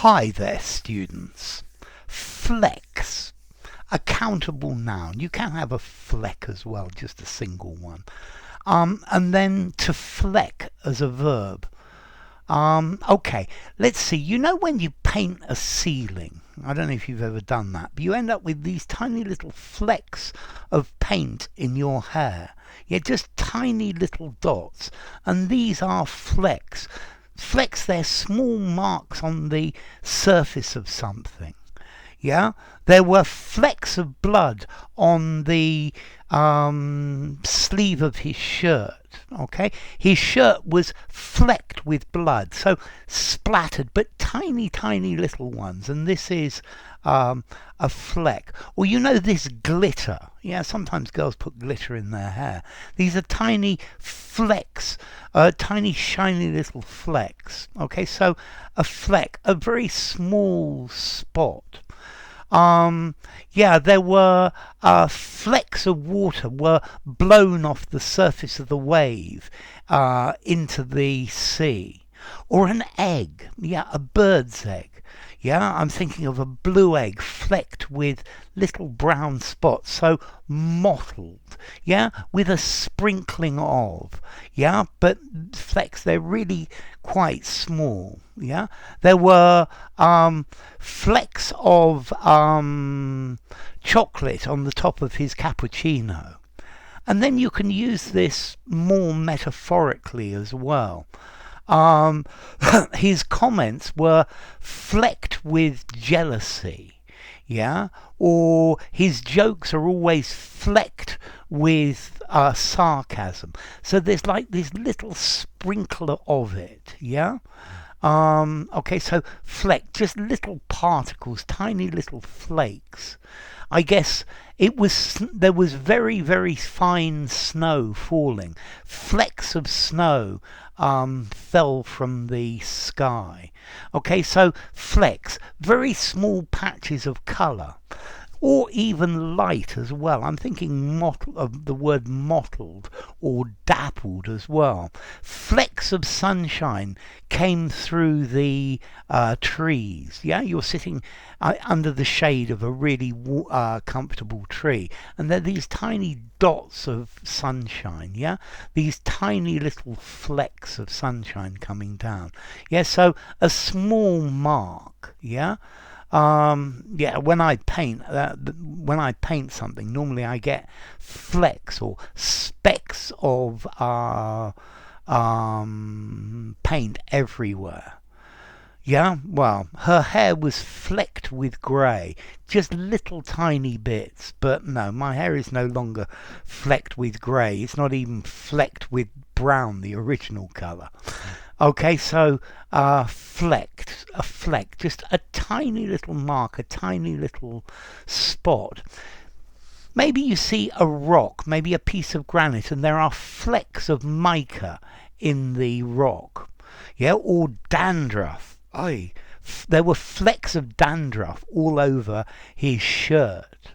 Hi there, students. Flex, a countable noun. You can have a fleck as well, just a single one. And then to fleck as a verb. Okay, let's see. You know when you paint a ceiling, I don't know if you've ever done that, but you end up with these tiny little flecks of paint in your hair. Yeah, just tiny little dots. And these are flecks. Flecks, they're small marks on the surface of something. Yeah, there were flecks of blood on the sleeve of his shirt. Okay, his shirt was flecked with blood, so splattered, but tiny, tiny little ones. And this is a fleck. Or you know this glitter. Yeah, sometimes girls put glitter in their hair. These are tiny flecks, tiny shiny little flecks. Okay, so a fleck, a very small spot. Yeah, there were flecks of water were blown off the surface of the wave into the sea. Or an egg, yeah, a bird's egg. Yeah, I'm thinking of a blue egg flecked with little brown spots, so mottled, yeah, with a sprinkling of, yeah, but flecks, they're really quite small, yeah. There were flecks of chocolate on the top of his cappuccino. And then you can use this more metaphorically as well. His comments were flecked with jealousy, yeah, or his jokes are always flecked with sarcasm. So there's like this little sprinkle of it, yeah. Okay, so fleck, just little particles, tiny little flakes. I guess there was very, very fine snow falling. Flecks of snow fell from the sky. Okay, so flecks, very small patches of colour. Or even light as well. I'm thinking of the word mottled or dappled as well. Flecks of sunshine came through the trees. Yeah, you're sitting under the shade of a really comfortable tree, and there are these tiny dots of sunshine. Yeah, these tiny little flecks of sunshine coming down. Yeah, so a small mark. Yeah. Yeah, when I paint something, normally I get flecks or specks of paint everywhere. Yeah, well, her hair was flecked with grey, just little tiny bits, but no, my hair is no longer flecked with grey. It's not even flecked with brown, the original colour. Okay, so flecked, a fleck, just a tiny little mark, a tiny little spot. Maybe you see a rock, maybe a piece of granite, and there are flecks of mica in the rock. Yeah, or dandruff. Aye, there were flecks of dandruff all over his shirt.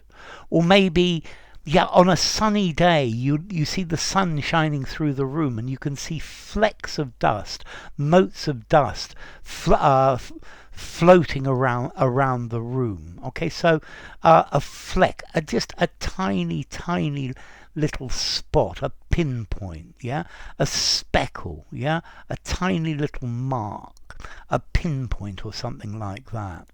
Or maybe, yeah, on a sunny day, you see the sun shining through the room, and you can see flecks of dust, motes of dust floating around the room. Okay, so a fleck, just a tiny, tiny little spot, a pinpoint, yeah, a speckle, yeah, a tiny little mark, a pinpoint or something like that.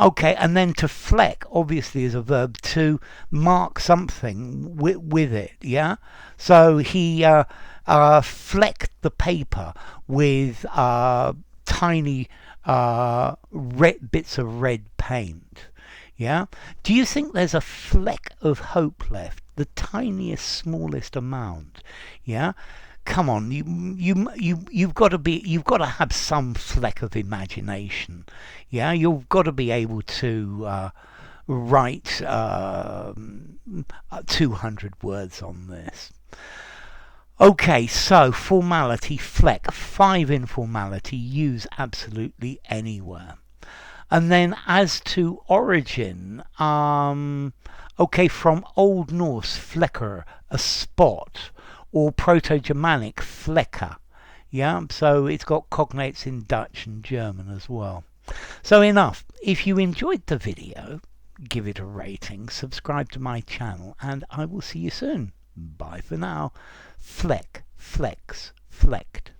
Okay, and then to fleck, obviously, is a verb to mark something with it, yeah? So he flecked the paper with tiny red bits of red paint, yeah? Do you think there's a fleck of hope left? The tiniest, smallest amount, yeah? Come on, you've got to have some fleck of imagination, yeah. You've got to be able to write 200 words on this. Okay, so formality, fleck, 5 informality, use absolutely anywhere. And then as to origin, okay, from Old Norse, flecker, a spot, or Proto-Germanic, flecker. Yeah, so it's got cognates in Dutch and German as well. So enough. If you enjoyed the video, give it a rating, subscribe to my channel, and I will see you soon. Bye for now. Fleck, Flecks, Flecked.